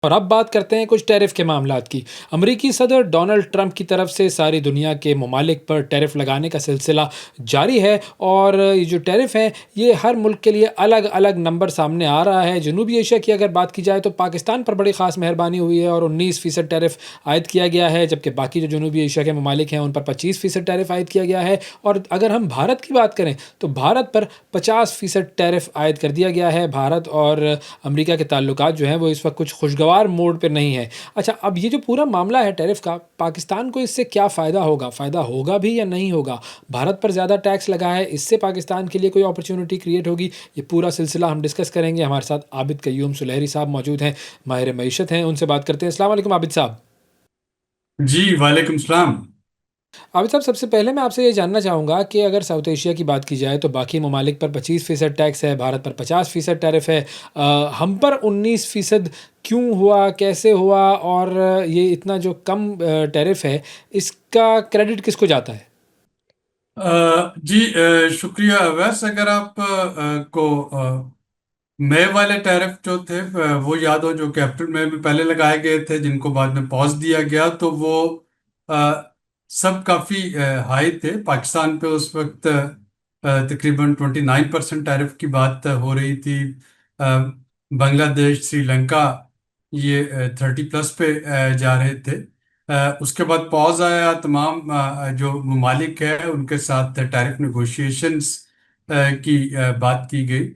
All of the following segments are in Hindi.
और अब बात करते हैं कुछ टैरिफ के मामलात की। अमरीकी सदर डोनाल्ड ट्रंप की तरफ से सारी दुनिया के ममालिक पर टैरिफ लगाने का सिलसिला जारी है और ये जो टैरिफ हैं ये हर मुल्क के लिए अलग अलग नंबर सामने आ रहा है। जनूबी एशिया की अगर बात की जाए तो पाकिस्तान पर बड़ी ख़ास मेहरबानी हुई है और 19% टैरिफ आयद किया गया है, जबकि बाकी जो जनूबी एशिया के ममालिक हैं उन पर 25% टैरिफ आयद किया गया है। और अगर हम भारत की बात करें तो भारत पर 50% टैरिफ आयद कर दिया गया है। भारत और अमेरिका के ताल्लुकात जो हैं वो इस वक्त कुछ खुशगवार मोड पे नहीं है। अच्छा, अब ये जो पूरा मामला है टैरिफ का, पाकिस्तान को इससे क्या फ़ायदा होगा? फ़ायदा होगा भी या नहीं होगा? भारत पर ज़्यादा टैक्स लगा है, इससे पाकिस्तान के लिए कोई अपॉर्चुनिटी क्रिएट होगी? ये पूरा सिलसिला हम डिस्कस करेंगे। हमारे साथ आबिद कयूम सुलहरी साहब मौजूद हैं, माहिर मईशत हैं, उनसे बात करते हैं। अस्सलाम वालेकुम आबिद साहब। जी वालेकुम सलाम। आबिद साहब, सबसे पहले मैं आपसे ये जानना चाहूँगा कि अगर साउथ एशिया की बात की जाए तो बाकी ममालिक पर 25% टैक्स है, भारत पर 50% टैरिफ है। हम पर 19% क्यों हुआ, कैसे हुआ और ये इतना जो कम टैरिफ है इसका क्रेडिट किसको जाता है? जी शुक्रिया। वैसे अगर आप को नए वाले टैरिफ जो थे वो याद हो, जो कि अप्रैल में पहले लगाए गए थे, जिनको बाद में पॉज दिया गया, तो वो सब काफ़ी हाई थे। पाकिस्तान पे उस वक्त तकरीबन 29% टैरिफ की बात हो रही थी। अ, बांग्लादेश, श्रीलंका, ये 30+ पे जा रहे थे। उसके बाद पॉज आया। तमाम जो ममालिक है उनके साथ टैरिफ नेगोशिएशंस की बात की गई।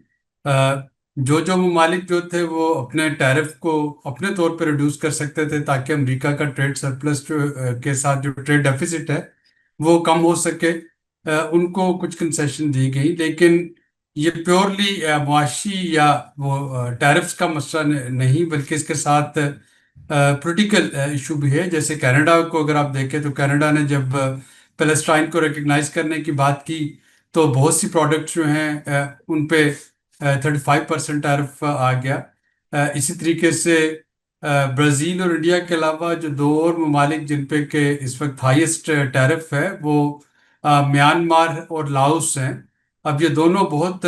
जो जो ममालिक जो थे वो अपने टैरिफ को अपने तौर पर रिड्यूस कर सकते थे, ताकि अमेरिका का ट्रेड सरप्लस जो के साथ जो ट्रेड डेफिसिट है वो कम हो सके। उनको कुछ कंसेशन दी गई, लेकिन ये प्योरली मुआशी या वो टैरिफ्स का मसला नहीं, बल्कि इसके साथ पॉलिटिकल इशू भी है। जैसे कनाडा को अगर आप देखें तो कनाडा ने जब पैलेस्टाइन को रिकग्नाइज करने की बात की, तो बहुत सी प्रोडक्ट्स जो हैं उन पे 35% टैरिफ आ गया। इसी तरीके से ब्राज़ील और इंडिया के अलावा जो दो और ममालिक जिन पे के इस वक्त हाईएस्ट टैरिफ है, वो म्यांमार और लाओस हैं। अब ये दोनों बहुत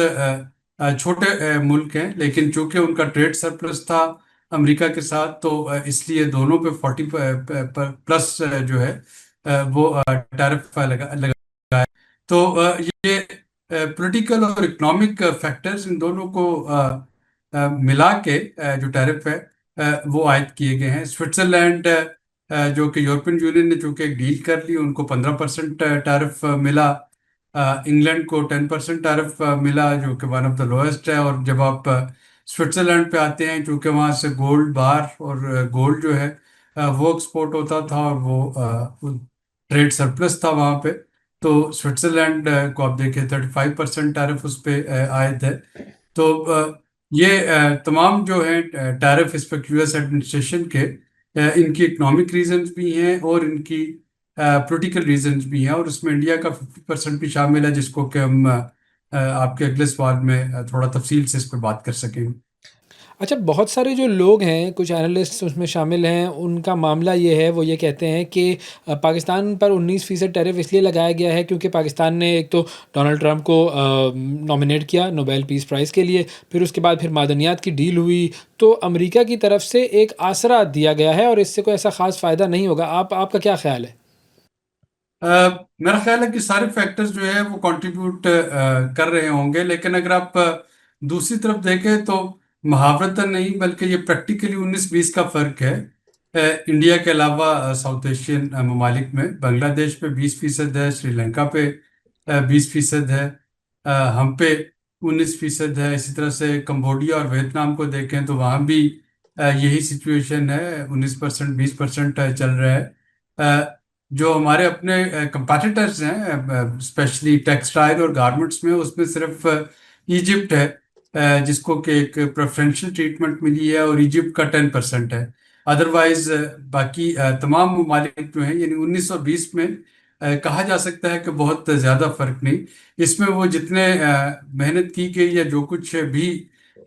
छोटे मुल्क हैं, लेकिन चूंकि उनका ट्रेड सरप्लस था अमेरिका के साथ, तो इसलिए दोनों पे 40+ जो है वो टैरिफ लगा। तो ये पॉलिटिकल और इकोनॉमिक फैक्टर्स, इन दोनों को मिला के जो टैरिफ है वो आयद किए गए हैं। स्विट्जरलैंड जो कि यूरोपियन यूनियन ने चूंकि एक डील कर ली, उनको 15% टैरिफ मिला। इंग्लैंड को 10% टैरिफ मिला, जो कि वन ऑफ द लोएस्ट है। और जब आप स्विट्जरलैंड पे आते हैं, चूंकि वहाँ से गोल्ड बार और गोल्ड जो है वो एक्सपोर्ट होता था, और वो ट्रेड सरप्लस था वहाँ पे। तो स्विट्जरलैंड को आप देखें 35% टैरिफ उस पे आयद है। तो ये तमाम जो है टैरिफ इस पर यूएस एडमिनिस्ट्रेशन के इनकी इकोनॉमिक रीजंस भी हैं और इनकी पॉलिटिकल रीजंस भी हैं, और उसमें इंडिया का 50% भी शामिल है, जिसको कि हम आपके अगले सवाल में थोड़ा तफसील से इस पर बात कर सकेंगे। अच्छा, बहुत सारे जो लोग हैं, कुछ एनालिस्ट्स उसमें शामिल हैं, उनका मामला ये है, वो ये कहते हैं कि पाकिस्तान पर 19% टैरिफ इसलिए लगाया गया है क्योंकि पाकिस्तान ने एक तो डोनाल्ड ट्रंप को नॉमिनेट किया नोबेल पीस प्राइज़ के लिए, फिर उसके बाद फिर मादनियात की डील हुई, तो अमेरिका की तरफ से एक आसरा दिया गया है और इससे कोई ऐसा ख़ास फ़ायदा नहीं होगा। आपका क्या ख़्याल है? अ, मेरा ख्याल है कि सारे फैक्टर्स जो है वो कंट्रीब्यूट कर रहे होंगे, लेकिन अगर आप दूसरी तरफ देखें तो मुहावरतन नहीं, बल्कि ये प्रैक्टिकली 19-20 का फर्क है। इंडिया के अलावा साउथ एशियन ममालिक में बांग्लादेश पे 20% है, श्रीलंका पे 20% है, हम पे 19% है। इसी तरह से कंबोडिया और वियतनाम को देखें तो वहाँ भी यही सिचुएशन है, 19%, 20% चल रहा है। जो हमारे अपने कंपेटिटर्स हैं स्पेशली टेक्सटाइल और गारमेंट्स में, उसमें सिर्फ इजिप्ट है जिसको कि एक प्रेफरेंशियल ट्रीटमेंट मिली है, और इजिप्ट का 10% है। अदरवाइज बाकी तमाम ममालिक जो हैं, यानी 1920 में कहा जा सकता है कि बहुत ज़्यादा फर्क नहीं। इसमें वो जितने मेहनत की गई या जो कुछ भी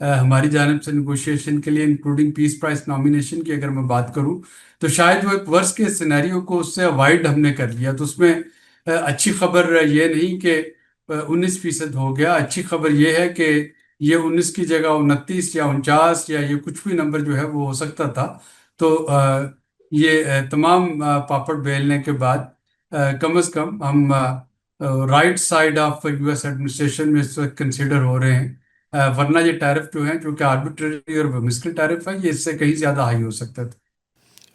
हमारी जानिब से निगोशिएशन के लिए, इंक्लूडिंग पीस प्राइस नॉमिनेशन की अगर मैं बात करूं, तो शायद वो एक वर्स्ट के सिनेरियो को उससे अवॉइड हमने कर लिया। तो उसमें अच्छी खबर ये नहीं कि 19% हो गया। अच्छी खबर ये है कि ये 19 की जगह 29 या 49 या ये कुछ भी नंबर जो है वो हो सकता था। तो ये तमाम पापड़ बेलने के बाद कम से कम हम right side of US administration में इस वक्त कंसिडर हो रहे हैं। वरना ये टैरिफ जो है, जो कि आर्बिट्रेरी और मिस्किल टैरिफ है, ये इससे कहीं ज़्यादा हाई हो सकता था।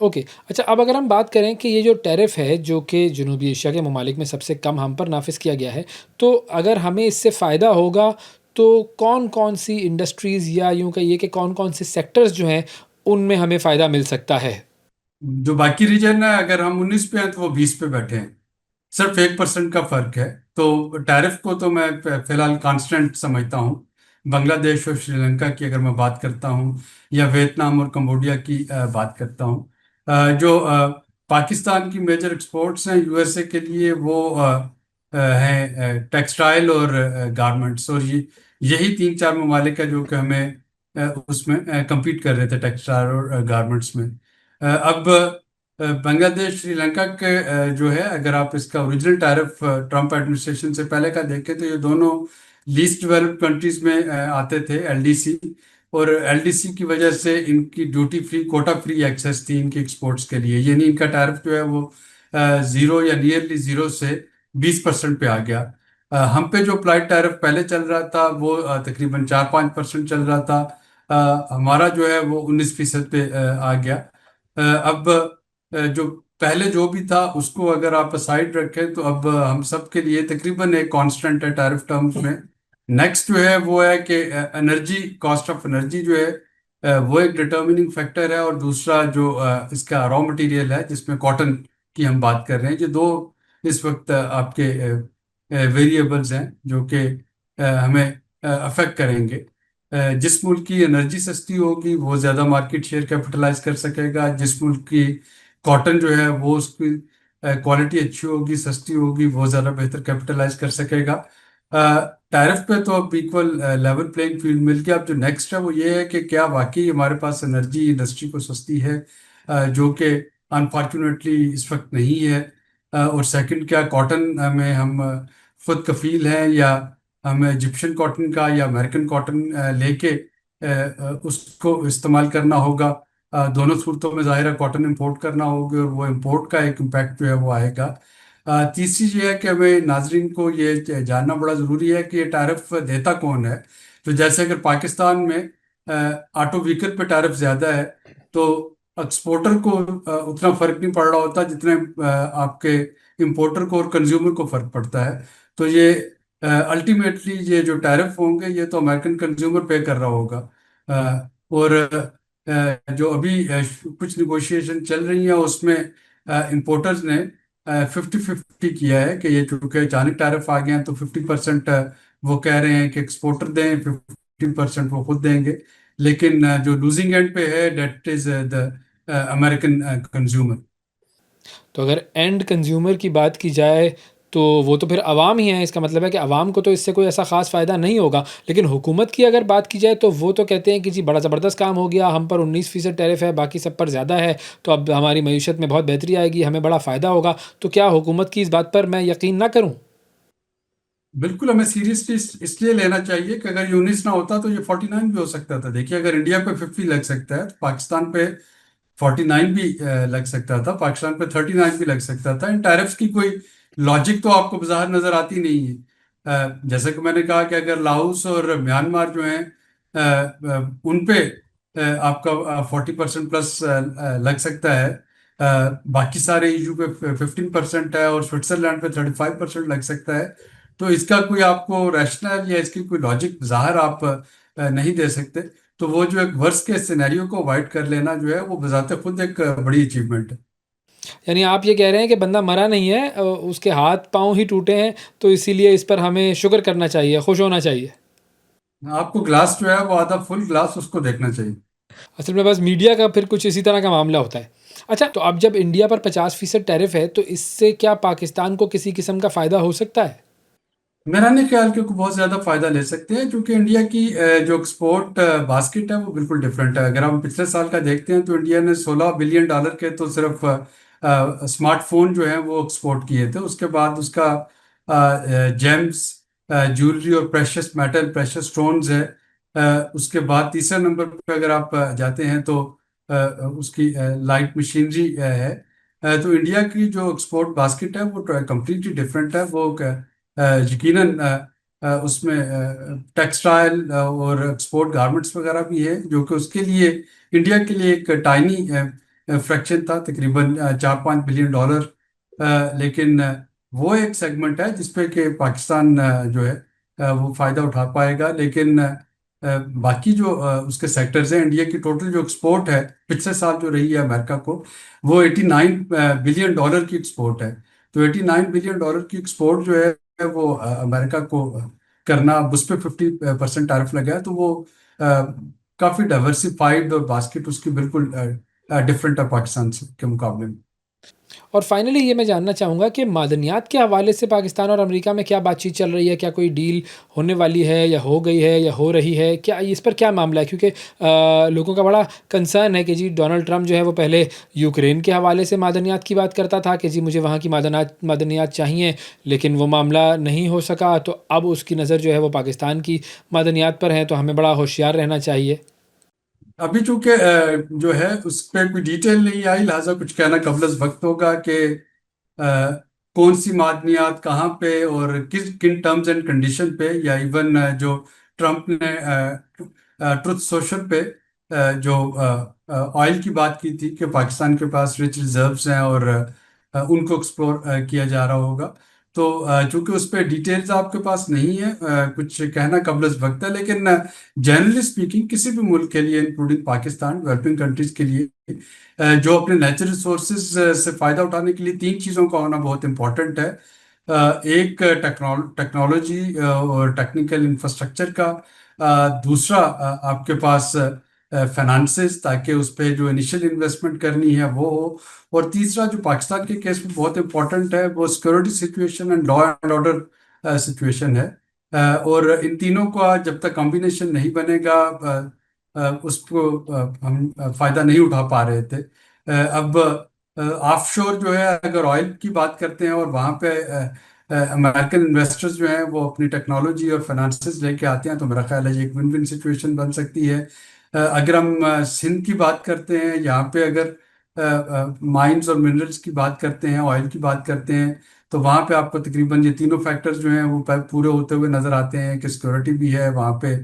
ओके। अच्छा, अब अगर हम बात करें कि ये जो टैरिफ है जो कि जनूबी एशिया के ममालिक में सबसे कम हम पर नाफिज किया गया है, तो अगर हमें इससे फ़ायदा होगा तो कौन कौन सी इंडस्ट्रीज़ या यूं कहिए कि कौन कौन से सेक्टर्स जो हैं उनमें हमें फ़ायदा मिल सकता है? जो बाकी रीजन है, अगर हम 19 पे हैं तो वो 20 पे बैठे हैं। सिर्फ 1% का फर्क है। तो टैरिफ को तो मैं फिलहाल कांस्टेंट समझता हूँ। बांग्लादेश और श्रीलंका की अगर मैं बात करता हूँ, या वियतनाम और कंबोडिया की बात करता हूँ, जो पाकिस्तान की मेजर एक्सपोर्ट्स हैं यूएसए के लिए, वो हैं टेक्सटाइल और गारमेंट्स। और ये यही तीन चार ममालिक है जो कि हमें उसमें compete कर रहे थे टेक्सटाइल और गारमेंट्स में। अब बांग्लादेश श्रीलंका के जो है, अगर आप इसका ओरिजिनल टैरिफ ट्रम्प एडमिनिस्ट्रेशन से पहले का देखें, तो ये दोनों लीस्ट डेवलप्ड कंट्रीज में आते थे, एलडीसी। और एलडीसी की वजह से इनकी duty free, quota free access थी इनकी एक्सपोर्ट्स के लिए, यानी इनका टैरिफ जो है वो जीरो या नियरली जीरो से 20% पे आ गया। हम पे जो अप्लाइड टैरिफ पहले चल रहा था वो तकरीबन 4-5% चल रहा था। हमारा जो है वो 19% पे आ गया। अब जो पहले जो भी था उसको अगर आप साइड रखें, तो अब हम सब के लिए तकरीबन एक कांस्टेंट है टैरिफ टर्म्स में। नेक्स्ट जो है वो है कि एनर्जी, कॉस्ट ऑफ एनर्जी जो है वो एक डिटर्मिनिंग फैक्टर है। और दूसरा जो इसका रॉ मटेरियल है जिसमें कॉटन की हम बात कर रहे हैं, ये दो इस वक्त आपके वेरिएबल्स हैं जो कि हमें अफेक्ट करेंगे। जिस मुल्क की एनर्जी सस्ती होगी वो ज़्यादा मार्केट शेयर कैपिटलाइज कर सकेगा। जिस मुल्क की कॉटन जो है वो उसकी क्वालिटी अच्छी होगी, सस्ती होगी, वो ज़्यादा बेहतर कैपिटलाइज कर सकेगा। टैरिफ पे तो अब इक्वल लेवल प्लेइंग फील्ड मिल गया। अब जो नेक्स्ट है वो ये है कि क्या वाकई हमारे पास एनर्जी इंडस्ट्री को सस्ती है, जो कि अनफॉर्चुनेटली इस वक्त नहीं है। और सेकंड, क्या कॉटन में हम खुद कफील हैं, या हमें इजिप्शियन कॉटन का या अमेरिकन कॉटन लेके उसको इस्तेमाल करना होगा। दोनों सूरतों में ज़ाहिर है कॉटन इंपोर्ट करना होगा, और वो इंपोर्ट का एक इम्पैक्ट जो है वो आएगा। तीसरी चीज़ है कि हमें नाजरीन को ये जानना बड़ा ज़रूरी है कि ये टैरिफ देता कौन है। तो जैसे अगर पाकिस्तान में ऑटो व्हीकल पे टैरिफ ज़्यादा है, तो एक्सपोर्टर को उतना फ़र्क नहीं पड़ रहा होता जितने आपके इंपोर्टर को और कंज्यूमर को फ़र्क पड़ता है। तो ये अल्टीमेटली ये जो टैरिफ होंगे ये तो अमेरिकन कंज्यूमर पे कर रहा होगा। और जो अभी कुछ निगोशिएशन चल रही है उसमें इंपोर्टर्स ने 50-50 किया है कि ये चूंकि अचानक टैरिफ आ गए हैं, तो 50% वो कह रहे हैं कि एक्सपोर्टर दें, 50% वो खुद देंगे। लेकिन जो लूजिंग एंड पे है, that is the American consumer. तो अगर एंड कंज्यूमर की बात की जाए तो वो तो फिर आवाम ही है। इसका मतलब है कि आवाम को तो इससे कोई ऐसा ख़ास फ़ायदा नहीं होगा। लेकिन हुकूमत की अगर बात की जाए तो वो तो कहते हैं कि जी बड़ा ज़बरदस्त काम हो गया, हम पर 19% टैरिफ है, बाकी सब पर ज़्यादा है, तो अब हमारी मईशत में बहुत बेहतरी आएगी, हमें बड़ा फ़ायदा होगा। तो क्या हुकूमत की इस बात पर मैं यकीन ना करूँ? बिल्कुल, हमें सीरियसली इसलिए लेना चाहिए कि अगर यूनिस ना होता तो ये 49 भी हो सकता था। देखिए, अगर इंडिया पे 50 लग सकता है तो पाकिस्तान पे 49 भी लग सकता था, पाकिस्तान पे 39 भी लग सकता था। इन टैरिफ्स की कोई लॉजिक तो आपको बाहर नजर आती नहीं है। जैसे कि मैंने कहा कि अगर लाओस और म्यांमार जो हैं, उन पे आपका 40% प्लस लग सकता है। बाकी सारे ईयू पे 15% है, और स्विट्जरलैंड पे 35% लग सकता है। तो इसका कोई आपको रैशनल या इसकी कोई लॉजिक बाहर आप नहीं दे सकते। तो वो जो एक वर्स्ट के सिनेरियो को अवॉइड कर लेना जो है वो बजाते खुद एक बड़ी अचीवमेंट है। यानी आप ये कह रहे हैं कि बंदा मरा नहीं है, उसके हाथ पाँव ही टूटे हैं, तो इसीलिए इस पर हमें शुक्र करना चाहिए, खुश होना चाहिए। आपको ग्लास जो है वो आधा फुल ग्लास उसको देखना चाहिए। असल में बस मीडिया का फिर कुछ इसी तरह का मामला होता है। अच्छा, तो अब जब इंडिया पर 50% टैरिफ है तो इससे क्या पाकिस्तान को किसी किस्म का फ़ायदा हो सकता है? मेरा नहीं ख्याल कि कोई बहुत ज्यादा फायदा ले सकते हैं, क्योंकि इंडिया की जो एक्सपोर्ट बास्केट है वो बिल्कुल डिफरेंट है। अगर हम पिछले साल का देखते हैं तो इंडिया ने $16 बिलियन के तो सिर्फ स्मार्टफोन जो है वो एक्सपोर्ट किए थे। उसके बाद उसका जेम्स, ज्वेलरी और प्रेशियस मेटल, प्रेशियस स्टोन्स है, उसके बाद तीसरे नंबर पे अगर आप जाते हैं तो उसकी लाइट मशीनरी है। तो इंडिया की जो एक्सपोर्ट बास्केट है वो कम्प्लीटली डिफरेंट है। वो यकीनन उसमें टेक्सटाइल और एक्सपोर्ट गारमेंट्स वगैरह भी है, जो कि उसके लिए इंडिया के लिए एक टाइनी फ्रैक्शन था, तकरीबन 4-5 बिलियन डॉलर। लेकिन वो एक सेगमेंट है जिसपे कि पाकिस्तान जो है वो फायदा उठा पाएगा। लेकिन बाकी जो उसके सेक्टर्स हैं, इंडिया की टोटल जो एक्सपोर्ट है पिछले साल जो रही है अमेरिका को, वो 89 बिलियन डॉलर की एक्सपोर्ट है। तो 89 बिलियन डॉलर की एक्सपोर्ट जो है वो अमेरिका को करना, अब उस पर 50% टैरिफ लगा है। तो वो काफ़ी डाइवर्सिफाइड और बास्केट उसकी बिल्कुल डिफरेंट है पाकिस्तान के मुकाबले में। और फाइनली ये मैं जानना चाहूँगा कि मादनियात के हवाले से पाकिस्तान और अमेरिका में क्या बातचीत चल रही है? क्या कोई डील होने वाली है या हो गई है या हो रही है? क्या इस पर क्या मामला है? क्योंकि लोगों का बड़ा कंसर्न है कि जी डोनाल्ड ट्रंप जो है वो पहले यूक्रेन के हवाले से मादनियात की बात करता था कि जी मुझे वहाँ की मादनियात चाहिए, लेकिन वो मामला नहीं हो सका। तो अब उसकी नज़र जो है वो पाकिस्तान की मादनियात पर है, तो हमें बड़ा होशियार रहना चाहिए। अभी चूंकि जो है उस पर कोई डिटेल नहीं आई, लिहाजा कुछ कहना कबल वक्त होगा कि अ, कौन सी मादनियात कहाँ पे और किस किन टर्म्स एंड कंडीशन पे, या इवन जो ट्रंप ने ट्रुथ सोशल पे जो ऑयल की बात की थी कि पाकिस्तान के पास रिच रिजर्व्स हैं और उनको एक्सप्लोर किया जा रहा होगा। तो चूंकि उस पर डिटेल्स आपके पास नहीं है, कुछ कहना कबल वक्त है। लेकिन जनरली स्पीकिंग किसी भी मुल्क के लिए, इंक्लूडिंग पाकिस्तान, डेवलपिंग कंट्रीज के लिए जो अपने नेचुरल रिसोर्सेज से फायदा उठाने के लिए तीन चीज़ों का होना बहुत इंपॉर्टेंट है। एक टेक्नोलॉजी और टेक्निकल इंफ्रास्ट्रक्चर का, दूसरा आपके पास फाइनेंसेस, ताकि उस पर जो इनिशियल इन्वेस्टमेंट करनी है वो हो, और तीसरा जो पाकिस्तान के केस में बहुत इंपॉर्टेंट है वो security situation and law and order situation है। और इन तीनों का जब तक कॉम्बिनेशन नहीं बनेगा उसको हम फायदा नहीं उठा पा रहे थे। अब ऑफशोर जो है, अगर ऑयल की बात करते हैं और वहाँ पे अमेरिकन इन्वेस्टर्स जो हैं वो अपनी टेक्नोलॉजी और फाइनेंसेस लेके आते हैं, तो मेरा ख्याल है ये एक विन विन सिचुएशन बन सकती है। अगर हम सिंध की बात करते हैं, यहाँ पे अगर माइंस और मिनरल्स की बात करते हैं, ऑयल की बात करते हैं, तो वहाँ पे आपको तकरीबन ये तीनों फैक्टर्स जो हैं वो पूरे होते हुए नजर आते हैं कि सिक्योरिटी भी है वहाँ पे।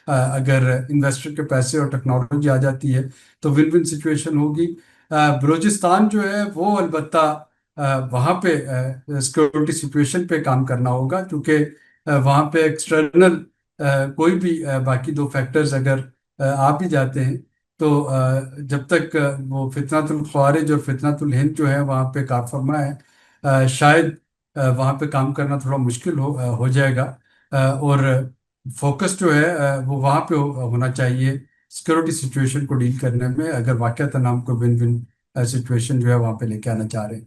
अगर इन्वेस्टर के पैसे और टेक्नोलॉजी आ जाती है तो विन विन सिचुएशन होगी। बलूचिस्तान जो है वो अलबत्ता वहाँ पे सिक्योरिटी सिचुएशन पे काम करना होगा, क्योंकि वहाँ पे एक्सटर्नल कोई भी बाकी दो फैक्टर्स अगर आ भी जाते हैं तो जब तक वो फितनातुल ख्वारिज और फितनातुल हिंद जो है वहाँ पे कारफरमा है, शायद वहाँ पे काम करना थोड़ा मुश्किल हो जाएगा। और फोकस जो है वो वहाँ पे होना चाहिए सिक्योरिटी सिचुएशन को डील करने में, अगर वाकई हम कोई विन विन सिचुएशन जो है वहाँ पे लेके आना चाह रहे हैं।